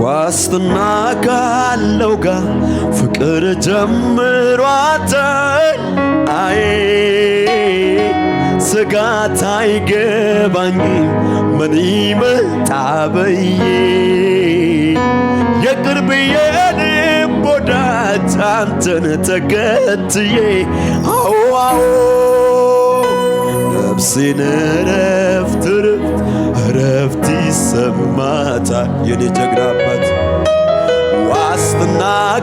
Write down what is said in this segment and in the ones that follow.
ዋስትና ካለው ጋር ፍቅር ጀምሯታል። አይ ስጋት አይገባኝም ምን ይመጣ ብዬ የቅርብ የልብ ወዳጅ አንተን ተከትዬ አዎ አዎ ነፍሴን እረፍት እረፍት ይሰማታል። የኔ ጀግና አባት ዋስትና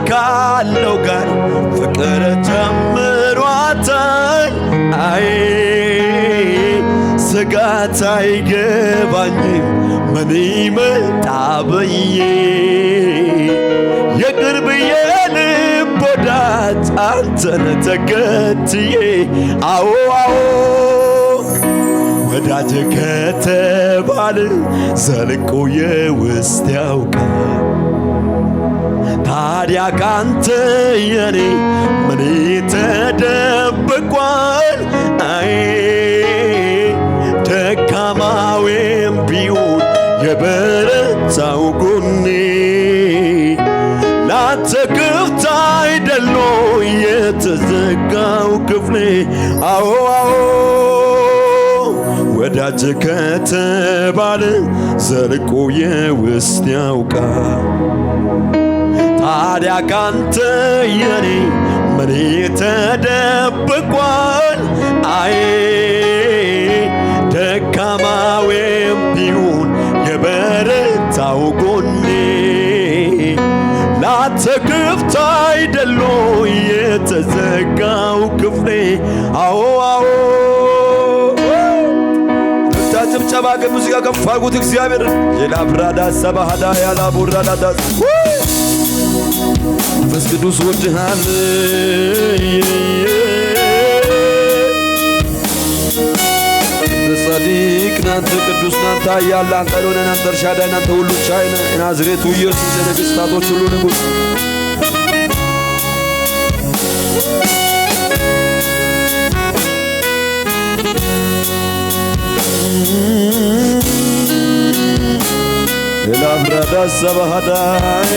ካለው ጋር ፍቅር ጀምሯታል። አይ ስጋት አይገባኝም ምን ይመጣ ብዬ የቅርብ የልብ ወዳጅ አንተን ተከትዬ አዎ አዎ ወዳጅ ከተባለ ዘልቆ የውስጥ ያውቃል። ታዲያ ካንተ የኔ ምን ተደብቋል? አይ ደካማዌም ቢሆን የበረታው ጎኔ ላንተ ክፍት አይደሎ የተዘጋው ክፍሌ አዎ አዎ ወዳጅ ከተባለ ዘልቆ የውስጥ ያውቃል። ታዲያ ካንተ የኔ ምን ተደብቋል? አይ ደካማዌም ቢሆን የበረታው ጎኔ ላንተ ክፍት አይደሎ የተዘጋው ክፍሌ አዎ አዎ ጭብጨባ ከሙዚቃ ከፍ አድርጉት እግዚአብሔር የላብራዳ ሰባሃዳ ያላቡራዳ መንፈስ ቅዱስ ወድሃል ጻድቅ ናንተ ቅዱስ ናንተ ኃያል አንተ ሎነ ናንተ ኤልሻዳይ ናንተ ሁሉ ቻይ ነህ የናዝሬቱ ኢየሱስ የነገሥታቶች ሁሉ ንጉሥ የላብራዳ ሰባሃዳይ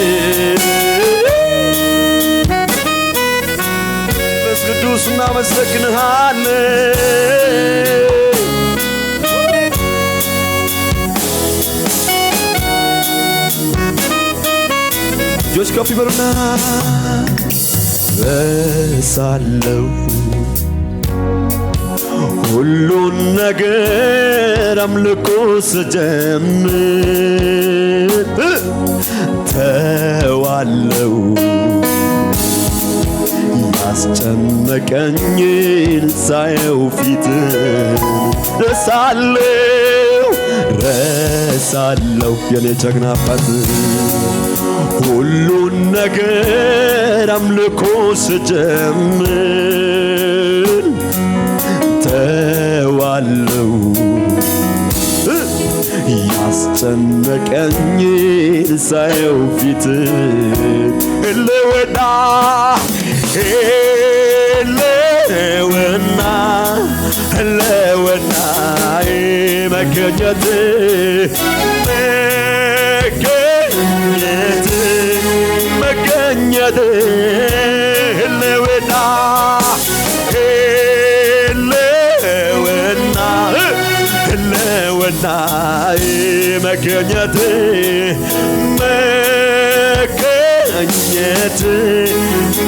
መንፈስ ቅዱስ እናመሰግንሃለን እጆች ከፍ ይበሉና ረሳለሁ ሁሉን ነገር አምልኮ ስጀምር ተዋለው ያስጨነቀኝን ሳየው ፊት ረሳለሁ የኔ ጀግና አባት ሁሉን ነገር አምልኮ ስጀምር ተዋለው ያስጨነቀኝን ሳየው ፊት እለወና መገኘት እለወና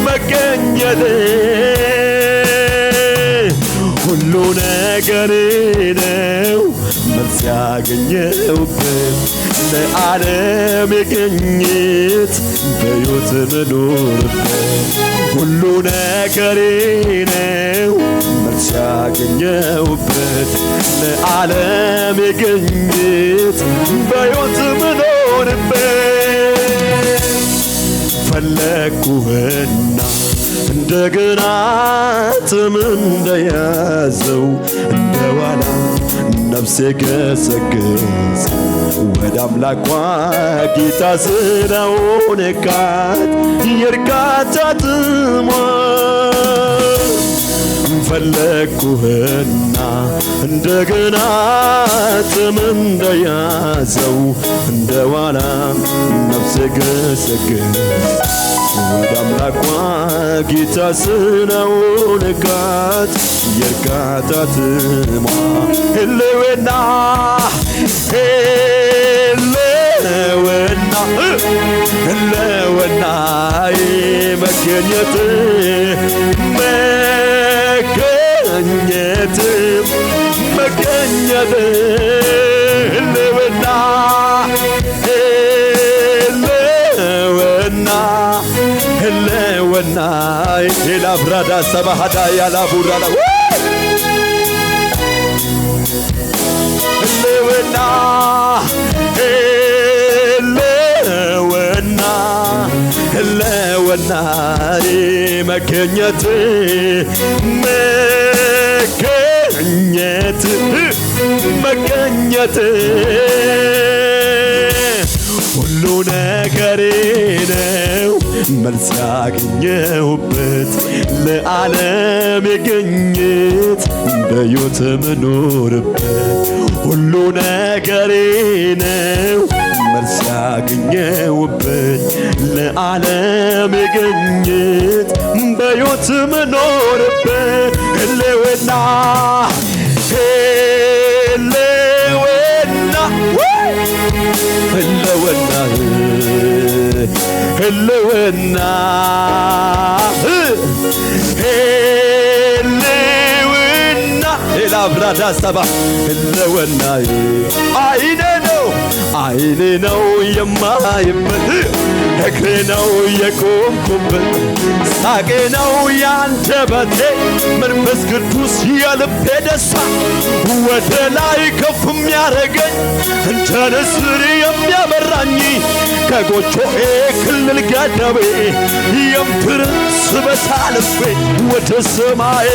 መገኘት ሁሉ ነገር ነው መልስ ያገኘሁበት ለዓለም የገኘት በሕይወት መኖርበት ሁሉ ነገር ነው መልስ ያገኘሁበት ለዓለም የገኘት በሕይወት መኖርበት ፈለግኩህና እንደገና ጥም እንደያዘው እንደዋላ ነፍሴ ገሰገሰ ወደ አምላኳ ጌታ ስለሆነካት የርካታ ጥሟ ፈለግኩህና እንደገና ጥም እንደያዘው እንደዋላ ስገሰግስ ወደ አምላኳ ጌታ ስነው ንጋት የርካታ ትሟ ህልውና መገኘት ህልውና ኤላብራዳ ሰባሃዳ ያላቡራዳ ህልውና መገኘት ሁሉ ነገሬ ነው መልስ ያገኘሁበት ለዓለም የገኘት በሕይወት ምኖርበት ሁሉ ነገሬ ነው መልስ ያገኘሁበት ለዓለም የገኘት በሕይወት ምኖርበት ህልውና ኤላብራዳ ሰባ ህልውና አይኔ ነው የማይበት እግሬ ነው የቆምኩበት ሳቄ ነው ያንደበቴ መንፈስ ቅዱስ የልቤ ደስታ ወደ ላይ ከፍ የሚያረገኝ እንደ ንስር የሚያበራኝ ከጎጆዬ ክልል ገደቤ የምድርን ስበት አልፌ ወደ ሰማዬ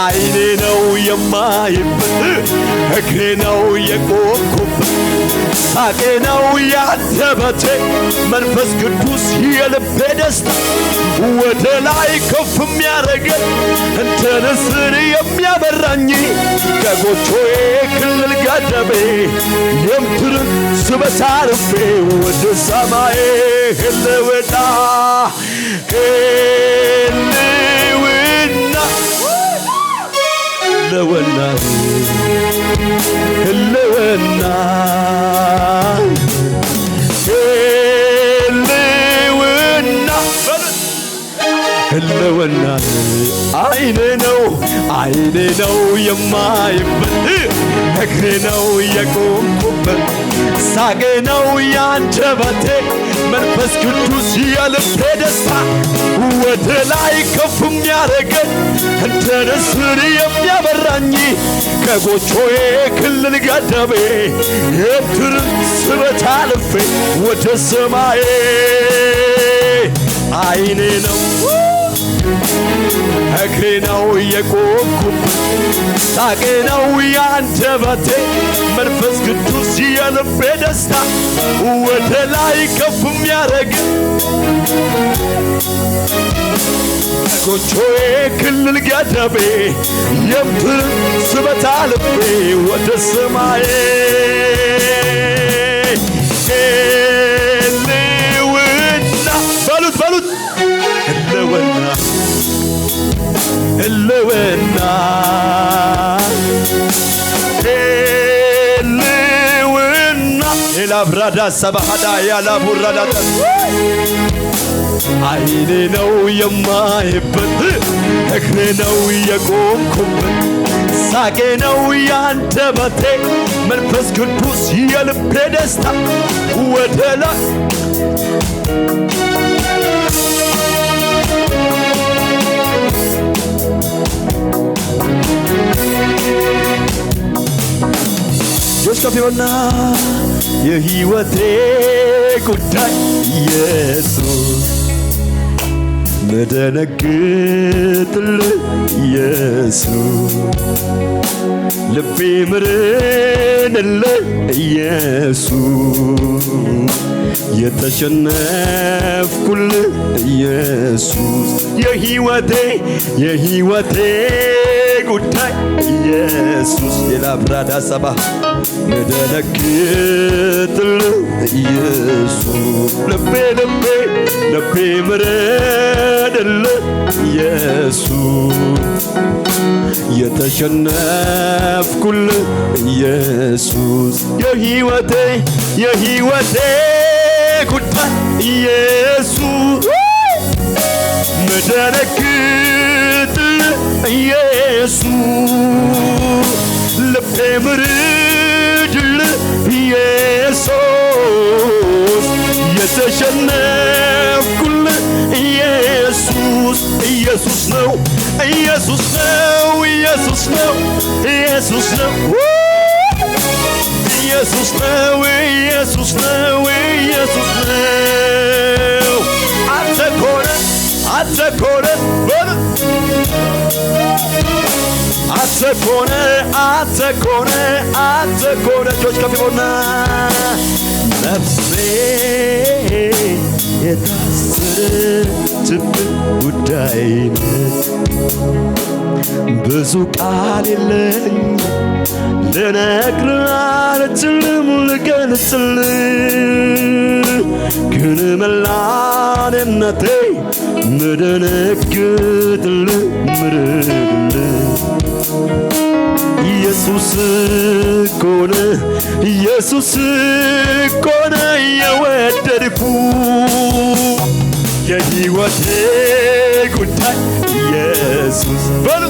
አይኔ ነው የማይበት እግሬ ነው የቆምኩበት ሳቄ ነው ያንደበቴ መንፈስ ቅዱስ የልቤ ደስታ ወደ ላይ ከፍ የሚያረገኝ እንደ ንስር የሚያበራኝ ከጎጆዬ ክልል ገደቤ የምድርን ስበት አልፌ ወደ ሰማዬ ህልውና ህልውና አይኔ ነው የማይበት እግሬ ነው የቆምኩበት ሳቄ ነው ያንደበቴ መንፈስ ቅዱስ የልቤ ደስታ ወደ ላይ ከፍ የሚያረገኝ እንደ ንስር የሚያበራኝ ከጎጆዬ ክልል ገደቤ የምድርን ስበት አልፌ ወደ ሰማዬ አይኔ ነው እግሬ ነው የቆምኩበት ሳቄ ነው ያንደበቴ መንፈስ ቅዱስ የልቤ ደስታ ወደ ላይ ከፍ የሚያረገኝ ከጎጆዬ ክልል ገደቤ የምድርን ስበት አልፌ ወደ ሰማዬ በሉት ህልውና ኤላብራዳ ሰባሃዳ ያላቡራዳ አይኔ ነው የማይበት እግሬ ነው የቆምኩበት ሳቄ ነው ያንደበቴ መንፈስ ቅዱስ የልቤ ደስታ ወደ ላይ ከፊውና የሕይወቴ ጉዳይ ኢየሱስ ምደነግጥልህ ኢየሱስ ልቤ ምርንልህ ኢየሱስ የተሸነፍኩልህ ኢየሱስ የሕይወቴ ጉዳይ ኢየሱስ ኤላብራዳ ሰባ ምደነግጥልህ ኢየሱስ ልቤ ልቤ ልቤ ምረድልህ ኢየሱስ የተሸነፍኩልህ ኢየሱስ የሕይወቴ ጉዳይ ኢየሱስ ምደነግጥልህ ኢየሱስ ልቤ ምረድልህ ኢየሱስ የተሸነፍኩልህ ኢየሱስ ኢየሱስ ነው ኢየሱስ ነው ኢየሱስ ነው ኢየሱስ ነው ኢየሱስ ነው ኢየሱስ ነው ኢየሱስ ነው አንተ ኮነ እጆች ከፍ ይበሉና ነፍሴ የታሰረችብህ ጉዳይ ብዙ ቃል የለኝ ልነግርህ አልችልም ልገልጽልህ ግን መላንነቴ ምደነግጥልህ ምርድልህ ኢየሱስ ኮነ የወደድኩ የሕይወቴ ጉዳይ ኢየሱስ በሉ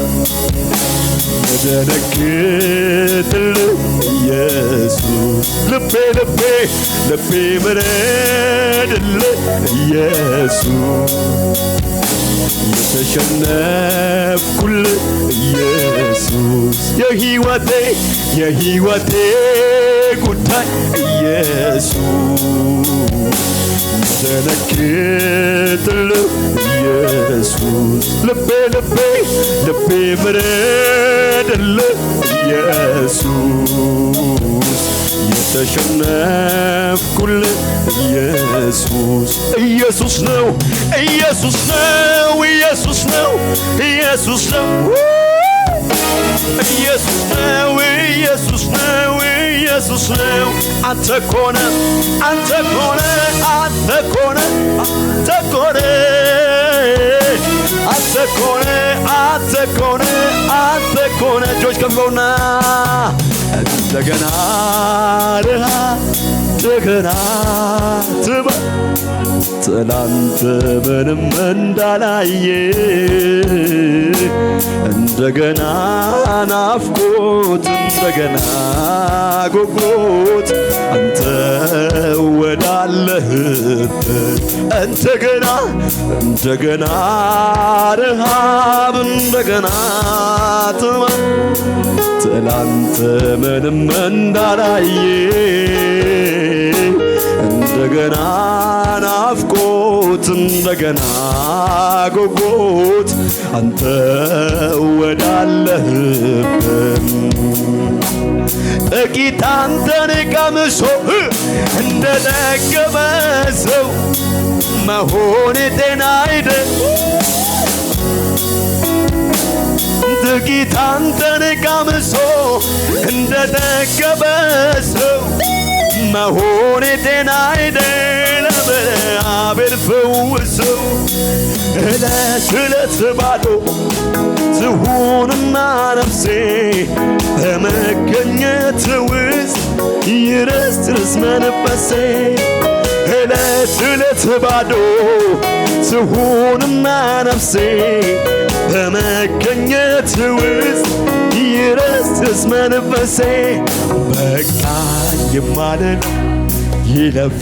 ምደነግጥልህ ኢየሱስ ልቤ ምረድልህ ኢየሱስ የተሸነፍኩልህ ኢየሱስ የሕይወቴ ጉዳይ ኢየሱስ ምደነግጥልህ ኢየሱስ ልቤ ምረድልህ ኢየሱስ የተሸነፍኩልህ ኢየሱስ ኢየሱስ ነው ኢየሱስ ነው ኢየሱስ ነው ኢየሱስ ነው ኢየሱስ ነው ኢየሱስ ነው ኢየሱስ ነው አንተ ኮነ እጆች ከፍ ይበሉና እንደገና ትበል ትላንት ምንም እንዳላየ እንደገና ናፍቆት እንደገና ጉጉት አንተ ወዳለህበት እንደገና ረሃብ እንደገና ጥማት ትላንት ምንም እንዳላየ እንደገና ናፍቆት እንደገና ጉጉት አንተ ወዳለህበት ጥቂት አንተን ቀምሶ እንደጠገበ ሰው መሆን ጤና አይደል ጥቂት አንተን ቀምሶ እንደጠገበ ሰው መሆን ጤና አይደለም አቤል ፈውሰው ዕለት ባዶ ትሁንና ነፍሴ በመገኘት ውስጥ ይረስርስ መንፈሴ ዕለት ባዶ ትሁንና ነፍሴ በመገኘት ውስጥ ይረስርስ መንፈሴ በቃኝ የማልል ይለፍ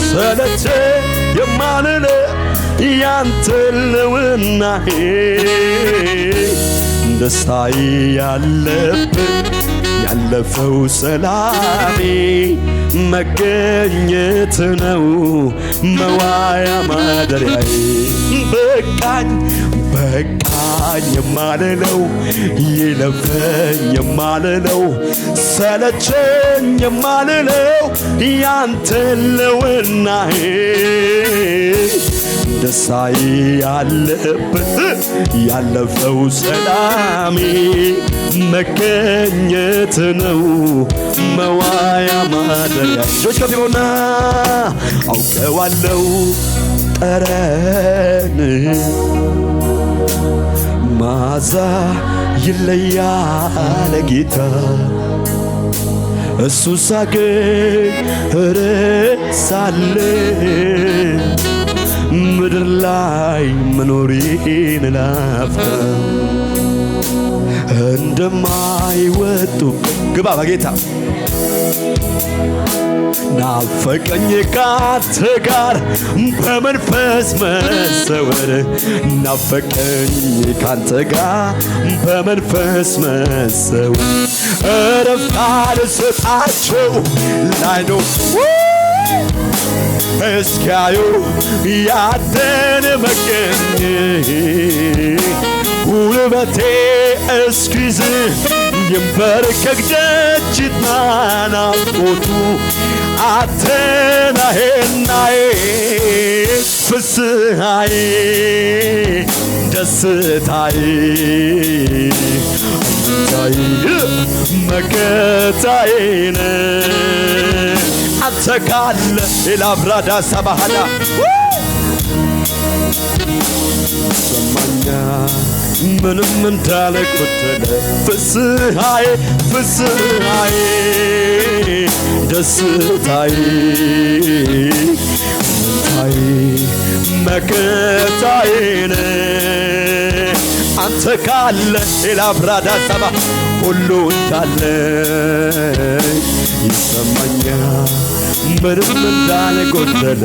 ሰለቸ የማልል ያንተ ልውናዬ ደስታዬ ያለፈው ሰላሜ መገኘት ነው መዋያ ማደሪያዬ በቃኝ የማልለው ይለፈኝ የማልለው ሰለቸኝ የማልለው ያንተ ልውናዬ ደስታዬ ያለበት ያለፈው ሰላሜ መገኘት ነው መዋያ ማደሪያ እጆች ከፍ ይበሉና አውቀዋለሁ ጠረን ማዛ ይለያል ጌታ እሱ ሳገኝ እረሳለሁ ምድር ላይ መኖሬን ላፍታ እንደማይወጡ ግባ በጌታ ናፈቀኝ ካንተ ጋር በመንፈስ መሰወር ናፈቀኝ ካንተ ጋር በመንፈስ መሰወር እረፍት አልሰጣቸው ላይ ነው እስኪያዩ ያንተን መገኘት ጉልበቴ እስኪዝል ይንበርከክ ደጅና ናፍቆቱ አንተ ነህናዬ ፍስሐዬ ደስታዬ አንተዬ መከታዬ ነህ አንተ ካለ ኤላብራዳ ሰባሃዳ ሰማኛ ምንም እንዳልጎደለ ፍስሐዬ ፍስሐዬ ደስታዬ አንተዬ መከታዬ ነህ አንተ ካለ ኤላብራዳ ሰባ ሁሉ እንዳለ ይሰማኛል ምንም እንዳልጎደለ